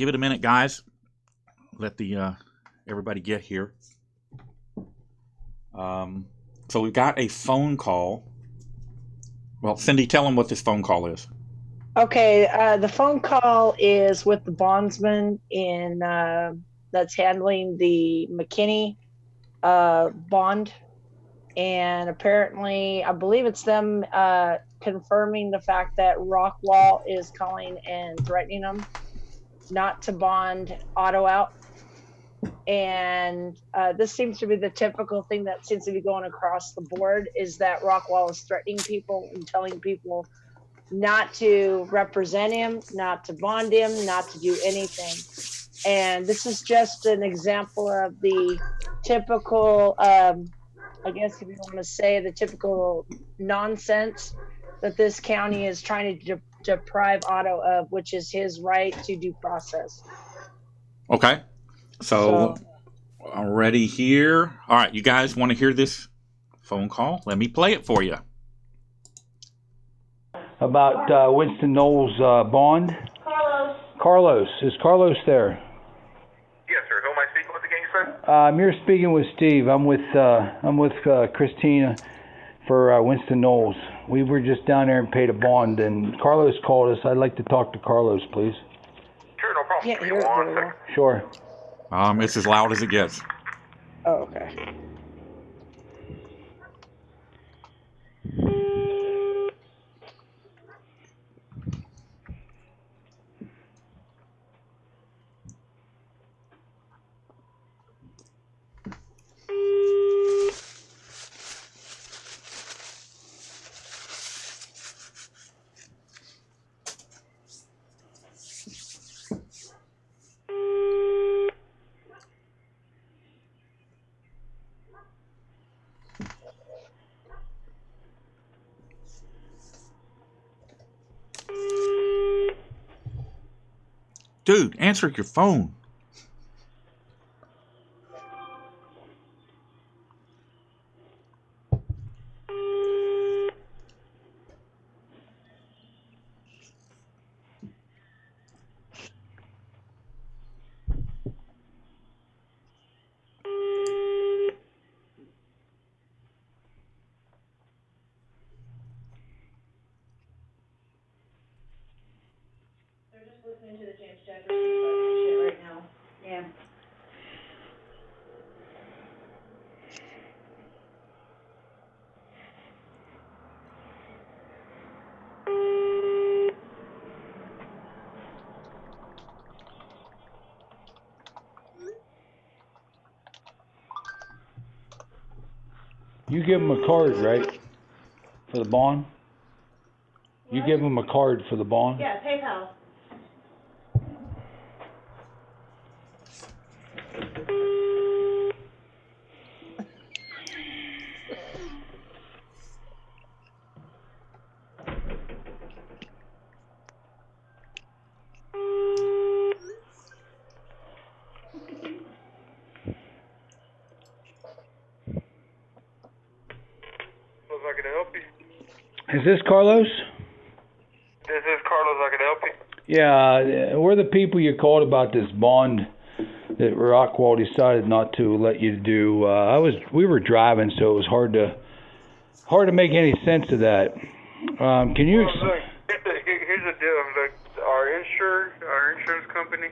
give it a minute, guys. Let the everybody get here. So we've got a phone call. Well, Cindy, tell them what this phone call is. Okay, the phone call is with the bondsman in that's handling the McKinney bond, and apparently, I believe it's them confirming the fact that Rockwall is calling and threatening them not to bond Otto out. And this seems to be the typical thing that seems to be going across the board, is that Rockwall is threatening people and telling people not to represent him, not to bond him, not to do anything. And this is just an example of the typical, I guess if you want to say, the typical nonsense that this county is trying to deprive Otto of, which is his right to due process. Okay. So already here. All right, you guys want to hear this phone call? Let me play it for you. About Winston Knowles' bond. Carlos. Is Carlos there? Yes, sir. Who am I speaking with again, sir? You're speaking with Steve. I'm with Christina for Winston Knowles. We were just down there and paid a bond, and Carlos called us. I'd like to talk to Carlos, please. Sure, no problem. Can't hear it very well. Sure. It's as loud as it gets. Oh, okay. Dude, answer your phone. Listening to the James Jeffers shit right now. Yeah. You give him a card, right? For the bond? You give him a card for the bond? Yeah, PayPal. I can help you. Is this Carlos? This is Carlos. I can help you. Yeah, we're the people you called about this bond that Rockwall decided not to let you do. We were driving, so it was hard to make any sense of that. Can you? Look, here's the deal. Look, our insurance company,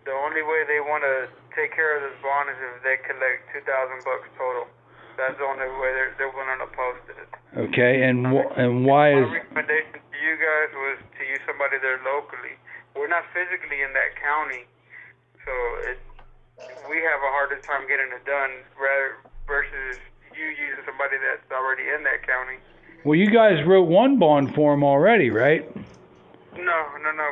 the only way they want to take care of this bond is if they collect $2,000 total. That's the only way they're willing to post it. Okay, and why is? My recommendation to you guys was to use somebody there locally. We're not physically in that county, so we have a harder time getting it done versus you using somebody that's already in that county. Well, you guys wrote one bond for him already, right? No,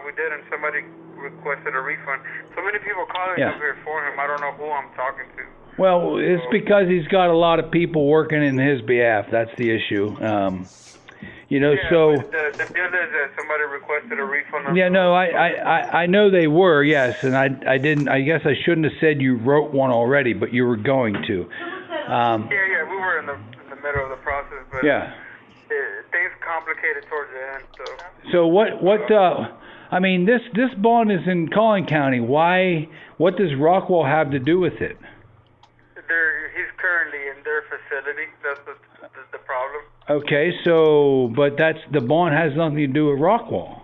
we didn't. Somebody requested a refund. So many people calling up here for him. I don't know who I'm talking to. Well, it's because he's got a lot of people working in his behalf. That's the issue. So the deal is that somebody requested a refund. Yeah, no, I know they were, yes, and I didn't. I guess I shouldn't have said you wrote one already, but you were going to. Yeah, we were in the middle of the process, but yeah, things complicated towards the end. So what? I mean, this bond is in Collin County. Why? What does Rockwall have to do with it? He's currently in their facility. That's the problem. Okay, so but the bond has nothing to do with Rockwall.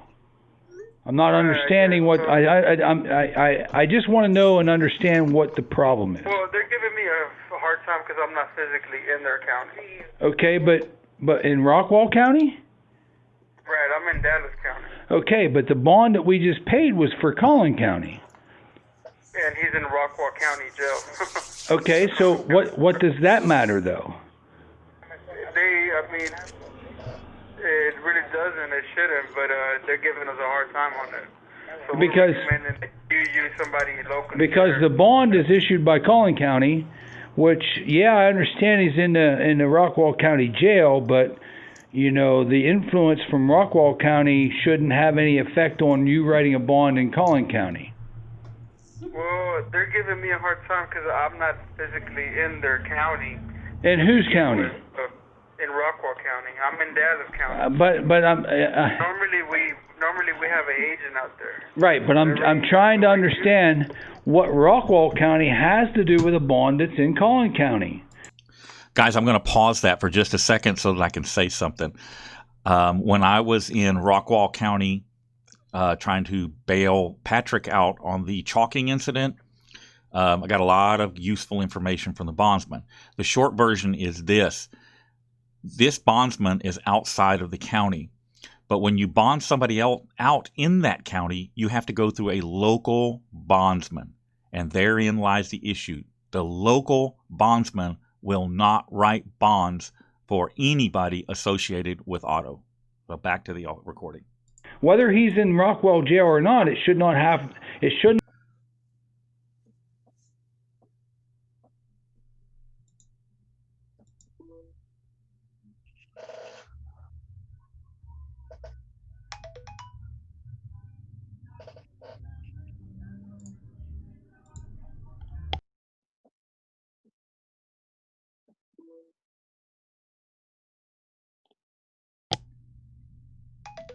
I'm not understanding what I just want to know and understand what the problem is. Well, they're giving me a hard time because I'm not physically in their county. Okay, but in Rockwall County? Right, I'm in Dallas County. Okay, but the bond that we just paid was for Collin County. And he's in Rockwall County jail. Okay, so what does that matter though? I mean, it really doesn't. It shouldn't, but they're giving us a hard time on it. So because you use somebody locally. Because the bond is issued by Collin County, which I understand he's in the Rockwall County jail, but you know the influence from Rockwall County shouldn't have any effect on you writing a bond in Collin County. Well, they're giving me a hard time because I'm not physically in their county. In whose county? In Rockwall County. I'm in Dallas County. But I'm normally we have an agent out there. Right, but I'm trying to understand what Rockwall County has to do with a bond that's in Collin County. Guys, I'm going to pause that for just a second so that I can say something. When I was in Rockwall County trying to bail Patrick out on the chalking incident, I got a lot of useful information from the bondsman. The short version is this. This bondsman is outside of the county, but when you bond somebody else out in that county, you have to go through a local bondsman, and therein lies the issue. The local bondsman will not write bonds for anybody associated with Otto. So back to the recording. Whether he's in Rockwall jail or not, it shouldn't.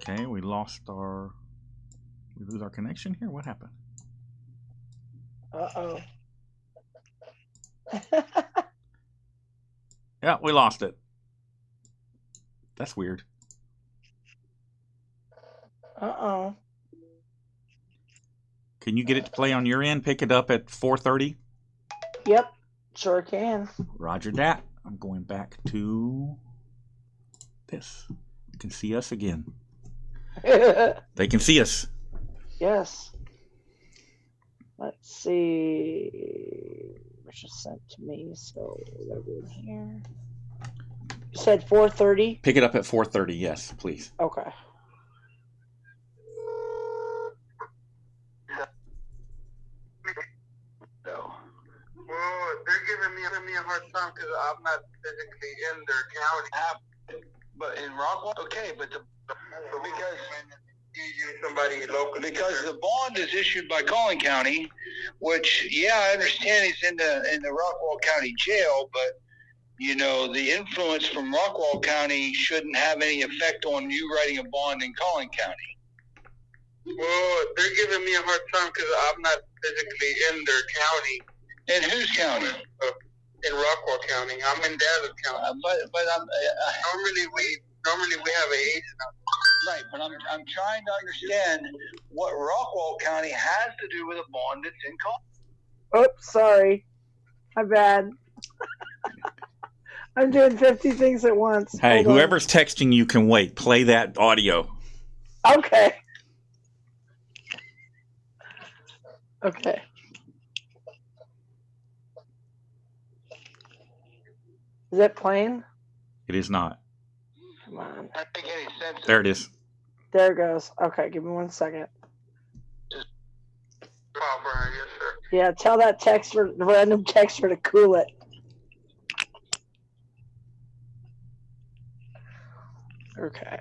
Okay, we lose our connection here? What happened? Uh-oh. Yeah, we lost it. That's weird. Uh-oh. Can you get it to play on your end? Pick it up at 4:30? Yep, sure can. Roger that. I'm going back to this. You can see us again. They can see us. Yes. Let's see. Which is sent to me, so we'll go in here. You said 4:30? Pick it up at 4:30, yes, please. Okay. Well, they're giving me a hard time because I'm not physically in their county. But in Rockwall, okay, but because you use somebody locally. Because the bond is issued by Collin County, which I understand he's in the Rockwall County jail, but you know the influence from Rockwall County shouldn't have any effect on you writing a bond in Collin County. Well, they're giving me a hard time because I'm not physically in their county. In whose county? In Rockwall County. I'm in Dallas County. But I'm normally we have an agent out there. Right, but I'm trying to understand what Rockwall County has to do with a bond that's in Collin. Oops, sorry. My bad. I'm doing 50 things at once. Hey, Hold whoever's texting you can wait. Play that audio. on. Okay. Okay. Is that playing? It is not. Come on. I think any sense. There it is. There it goes. Okay, give me 1 second. Yes, sir. Yeah, tell that random texter to cool it. Okay.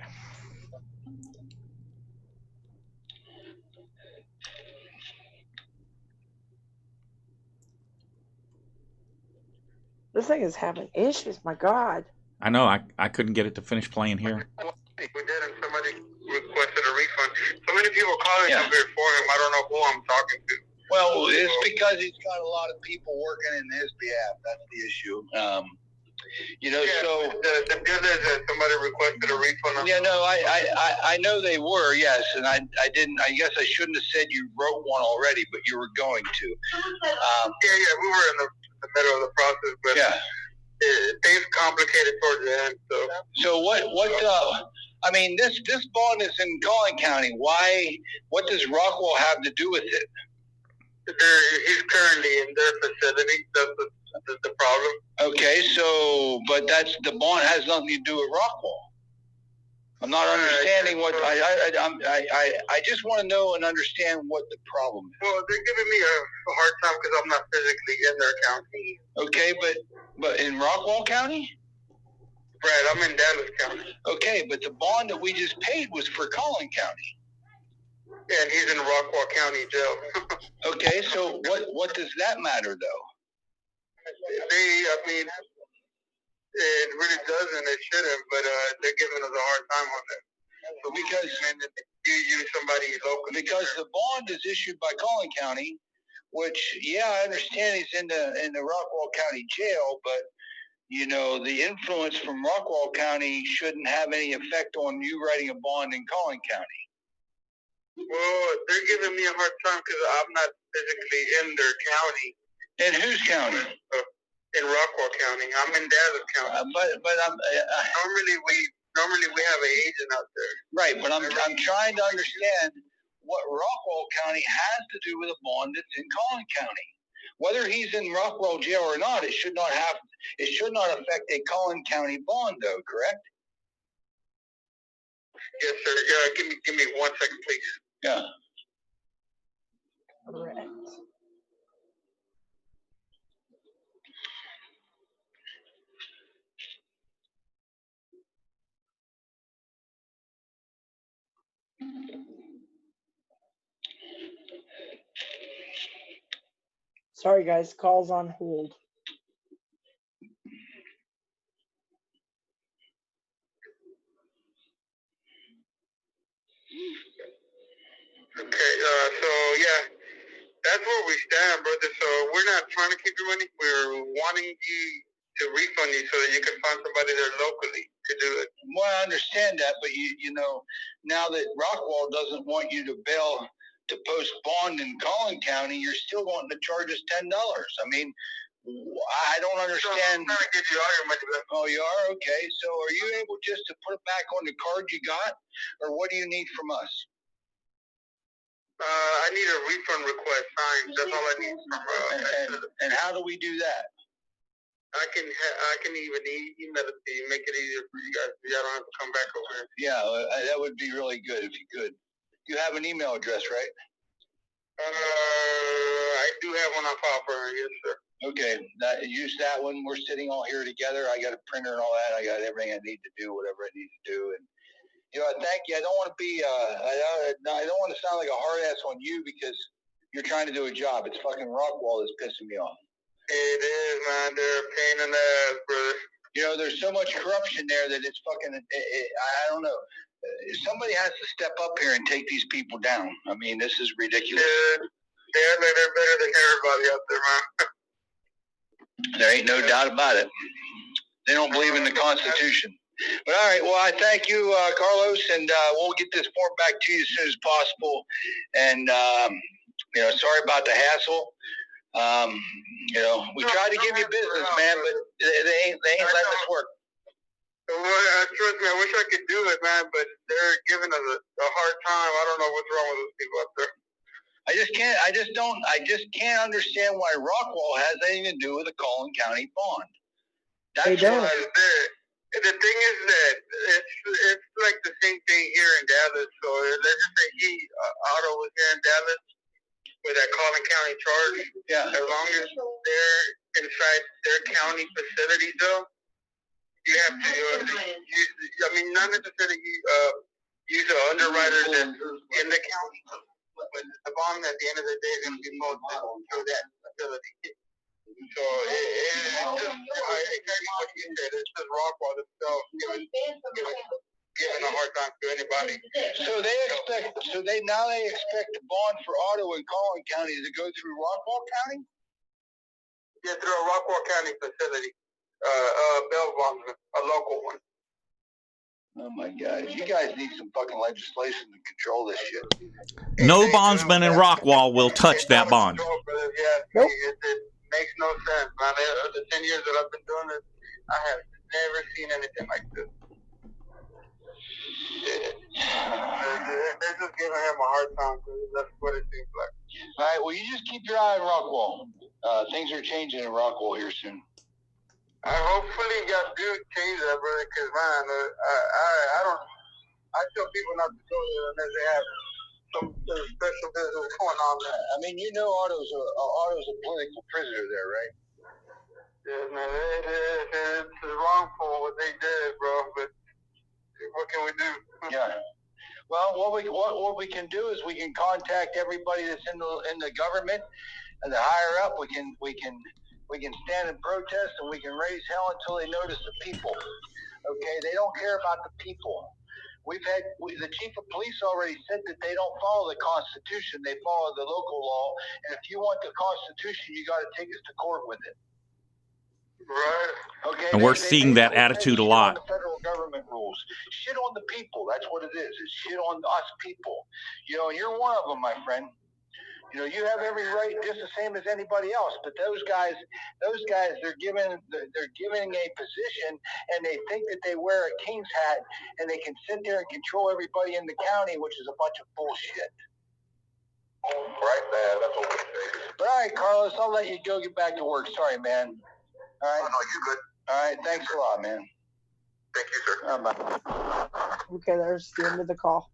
This thing is having issues. My God. I know. I couldn't get it to finish playing here. We did, and somebody requested a refund. So many people calling up here for him. I don't know who I'm talking to. Well, it's because he's got a lot of people working in his behalf. That's the issue. So the deal is that somebody requested a refund. Yeah, no, I know they were, yes, and I didn't. I guess I shouldn't have said you wrote one already, but you were going to. We were in the middle of the process, but things complicated towards the end. So what? I mean, this bond is in Collin County. Why? What does Rockwall have to do with it? He's currently in their facility. That's the problem. Okay, so but the bond has nothing to do with Rockwall. I'm not understanding what I just want to know and understand what the problem is. Well, they're giving me a hard time because I'm not physically in their county. Okay, but in Rockwall County? Right, I'm in Dallas County. Okay, but the bond that we just paid was for Collin County. Yeah, and he's in Rockwall County jail. Okay, so what does that matter though? It really doesn't. It shouldn't, but they're giving us a hard time on that. So because you use somebody local. Because the bond is issued by Collin County, which I understand he's in the Rockwall County jail, but the influence from Rockwall County shouldn't have any effect on you writing a bond in Collin County. Well, they're giving me a hard time because I'm not physically in their county. In whose county? In Rockwall County. I'm in Dallas County. But I'm normally we have an agent out there. Right, but I'm trying to understand what Rockwall County has to do with a bond that's in Collin County. Whether he's in Rockwall jail or not, it should not affect a Collin County bond, though. Correct? Yes, sir. Yeah, give me 1 second, please. Yeah. Correct. Sorry, guys. Call's on hold. Okay, that's where we stand, brother. So we're not trying to keep your money. We're wanting you to refund you so that you can find somebody there locally to do it. Well, I understand that, but now that Rockwall doesn't want you to bail to post bond in Collin County, you're still wanting to charge us $10. I mean, I don't understand. I'm trying to get you all your money back. Oh, you are? Okay. So are you able just to put it back on the card you got, or what do you need from us? I need a refund request signed. That's all I need from and how do we do that? I can even email it to you, make it easier for you guys. I don't have to come back over here. Yeah, that would be really good if you could. You have an email address, right? I do have one on file for her, yes, sir. Okay, use that one. We're sitting all here together. I got a printer and all that. I got everything I need to do, whatever I need to do. And thank you. I don't want to be. I don't want to sound like a hard ass on you because you're trying to do a job. It's fucking Rockwall that's pissing me off. It is, man. They're a pain in the ass, brother. There's so much corruption there that it's fucking. I don't know. Somebody has to step up here and take these people down. I mean, this is ridiculous. They're better than everybody out there, man. There ain't no doubt about it. They don't believe in the Constitution. But all right, well, I thank you, Carlos, and we'll get this form back to you as soon as possible. And sorry about the hassle. We tried to give you business, man, but they ain't letting us work. Well, trust me, I wish I could do it, man, but they're giving us a hard time. I don't know what's wrong with those people up there. I just can't understand why Rockwall has anything to do with a Collin County bond. They don't. The thing is that it's like the same thing here in Dallas. So let's just say Otto was here in Dallas with that Collin County charge. Yeah. As long as they're inside their county facility, though, you have to use. Not necessarily use an underwriter that's in the county, but the bond at the end of the day is going to be posted through that facility. So it's just exactly what you said. It's just Rockwall itself giving a hard time to anybody. everybody. So they expect the bond for Otto and Collin County to go through Rockwall County? Yeah, through a Rockwall County facility. Bill Bondsman, a local one. Oh my God! You guys need some fucking legislation to control this shit. No bondsman in Rockwall will touch that bond. Yeah, it makes no sense, man. The 10 years that I've been doing this, I have never seen anything like this. They're just giving him a hard time, because that's what it seems like. All right, well, you just keep your eye on Rockwall. Things are changing in Rockwall here soon. Hopefully y'all do change that, brother, because, man, I tell people not to go there unless they have some special business going on there. I mean, you know Otto's a political prisoner there, right? Yeah, man, it's wrongful what they did, bro, but what can we do? Yeah. Well, what we can do is we can contact everybody that's in the government and the higher up. We can stand and protest, and we can raise hell until they notice the people. Okay, they don't care about the people. The chief of police already said that they don't follow the Constitution; they follow the local law. And if you want the Constitution, you got to take us to court with it. Right. Okay. And we're seeing that attitude a lot. On the federal government rules. Shit on the people. That's what it is. It's shit on us people. You know, you're one of them, my friend. You know, you have every right, just the same as anybody else. But those guys, they're given a position, and they think that they wear a king's hat, and they can sit there and control everybody in the county, which is a bunch of bullshit. Right, man. That's what we say. But all right, Carlos, I'll let you go get back to work. Sorry, man. All right. Oh, no, you're good. All right. Thanks a lot, man. Thank you, sir. Bye. Okay, there's the end of the call.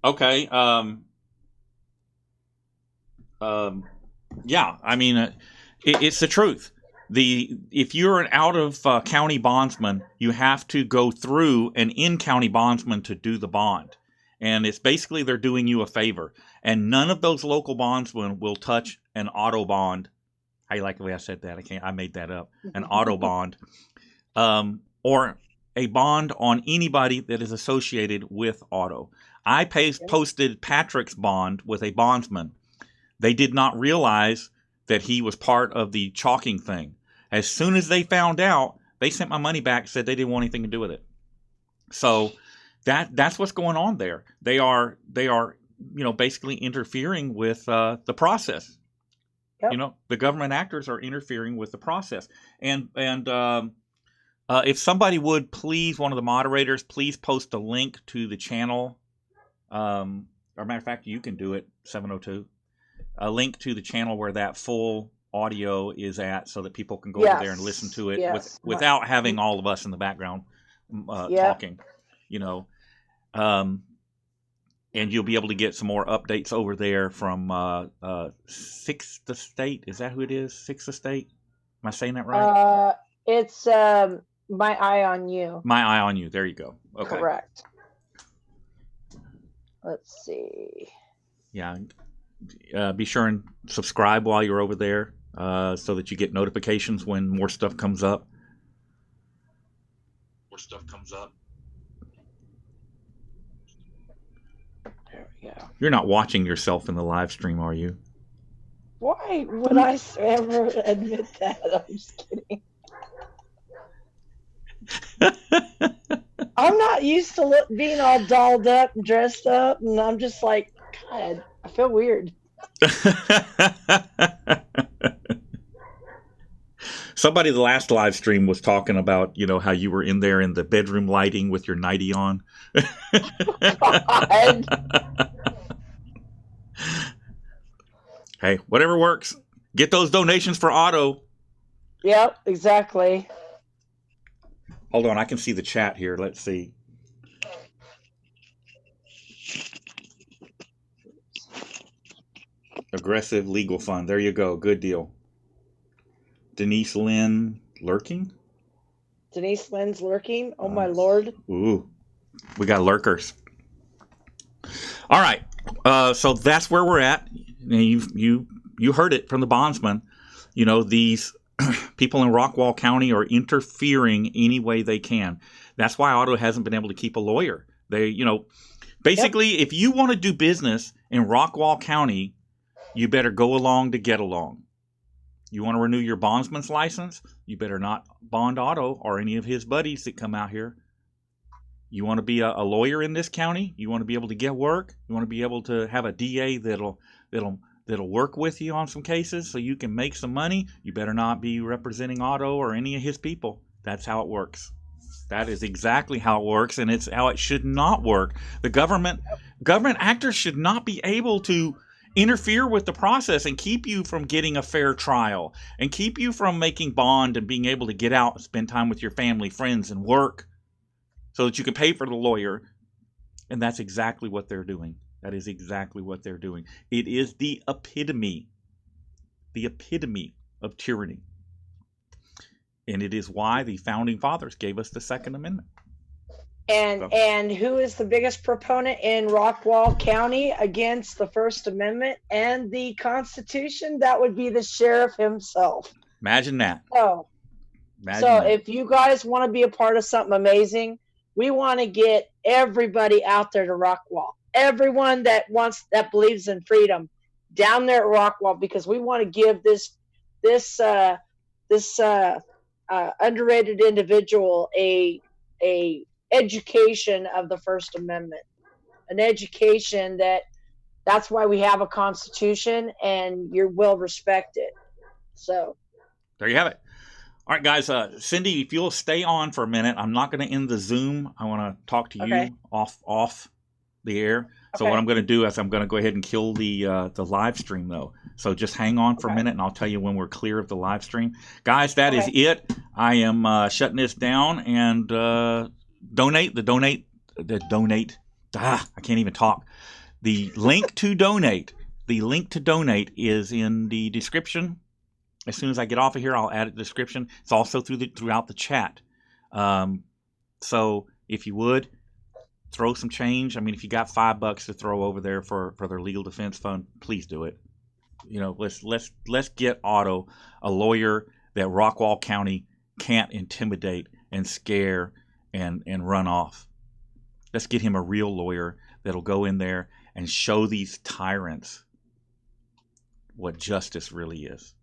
Okay. Yeah. I mean, it's the truth. If you're an out of county bondsman, you have to go through an in county bondsman to do the bond, and it's basically they're doing you a favor. And none of those local bondsmen will touch an auto bond. I like the way I said that. I made that up. An auto bond, or a bond on anybody that is associated with Otto. I posted Patrick's bond with a bondsman. They did not realize that he was part of the chalking thing. As soon as they found out, they sent my money back, said they didn't want anything to do with it. So that's what's going on there. They are basically interfering with the process. Yep. The government actors are interfering with the process. And if somebody would please, one of the moderators, please post a link to the channel. Or matter of fact, you can do it, 702. A link to the channel where that full audio is at, so that people can go over there and listen to it without having all of us in the background talking. And you'll be able to get some more updates over there from Sixth Estate. Is that who it is? Sixth Estate? Am I saying that right? It's My Eye on You. My Eye on You. There you go. Okay. Correct. Let's see. Yeah. Be sure and subscribe while you're over there, so that you get notifications when more stuff comes up. There we go. You're not watching yourself in the live stream, are you? Why would I ever admit that? I'm just kidding. I'm not used to being all dolled up and dressed up, and I'm just like, God, I feel weird. Somebody the last live stream was talking about, how you were in there in the bedroom lighting with your nightie on. God. Hey, whatever works. Get those donations for Otto. Yep, exactly. Hold on, I can see the chat here. Let's see. Aggressive Legal Fund. There you go. Good deal. Denise Lynn lurking? Denise Lynn's lurking? Oh, my Lord. Ooh. We got lurkers. All right. So that's where we're at. You heard it from the bondsman. These people in Rockwall County are interfering any way they can. That's why Otto hasn't been able to keep a lawyer. They, basically, if you want to do business in Rockwall County, you better go along to get along. You want to renew your bondsman's license? You better not bond Otto or any of his buddies that come out here. You want to be a lawyer in this county? You want to be able to get work? You want to be able to have a DA that'll work with you on some cases so you can make some money? You better not be representing Otto or any of his people. That's how it works. That is exactly how it works, and it's how it should not work. The government actors should not be able to interfere with the process and keep you from getting a fair trial and keep you from making bond and being able to get out and spend time with your family, friends, and work so that you can pay for the lawyer. And that's exactly what they're doing. That is exactly what they're doing. It is the epitome of tyranny. And it is why the founding fathers gave us the Second Amendment. And who is the biggest proponent in Rockwall County against the First Amendment and the Constitution? That would be the sheriff himself. Imagine that. So if you guys want to be a part of something amazing, we want to get everybody out there to Rockwall. Everyone that believes in freedom down there at Rockwall, because we want to give this underrated individual a education of the First Amendment, an education that's why we have a Constitution, and you will respect it. So there you have it. All right, guys. Cindy, if you'll stay on for a minute, I'm not going to end the Zoom. I want to talk to you off the air. So what I'm going to do is I'm going to go ahead and kill the live stream, though. So just hang on for a minute, and I'll tell you when we're clear of the live stream. Guys, that is it. I am shutting this down, and donate. I can't even talk. The link to donate. The link to donate is in the description. As soon as I get off of here, I'll add it to the description. It's also throughout the chat. So if you would, throw some change. I mean, if you got $5 to throw over there for their legal defense fund, please do it. Let's get Otto a lawyer that Rockwall County can't intimidate and scare and run off. Let's get him a real lawyer that'll go in there and show these tyrants what justice really is.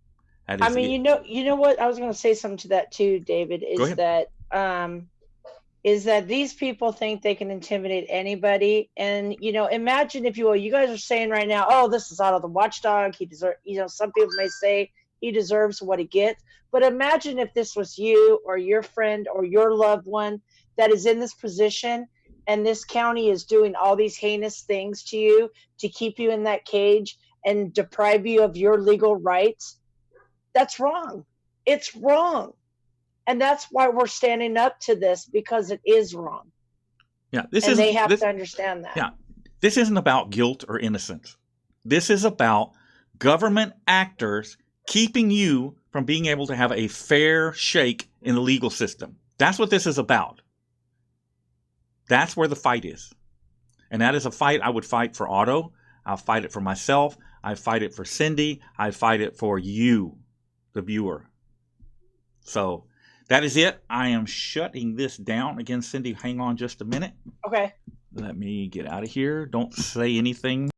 I mean, you know what? I was going to say something to that too, David. Is that these people think they can intimidate anybody? And imagine, if you will, you guys are saying right now, "Oh, this is Otto the watchdog. He deserves." Some people may say he deserves what he gets. But imagine if this was you or your friend or your loved one that is in this position, and this county is doing all these heinous things to you to keep you in that cage and deprive you of your legal rights. That's wrong. It's wrong. And that's why we're standing up to this, because it is wrong. Yeah, they have to understand that. Yeah, this isn't about guilt or innocence. This is about government actors keeping you from being able to have a fair shake in the legal system. That's what this is about. That's where the fight is. And that is a fight I would fight for Otto. I'll fight it for myself. I fight it for Cindy. I fight it for you, the viewer. So that is it. I am shutting this down. Again, Cindy, hang on just a minute. Okay. Let me get out of here. Don't say anything.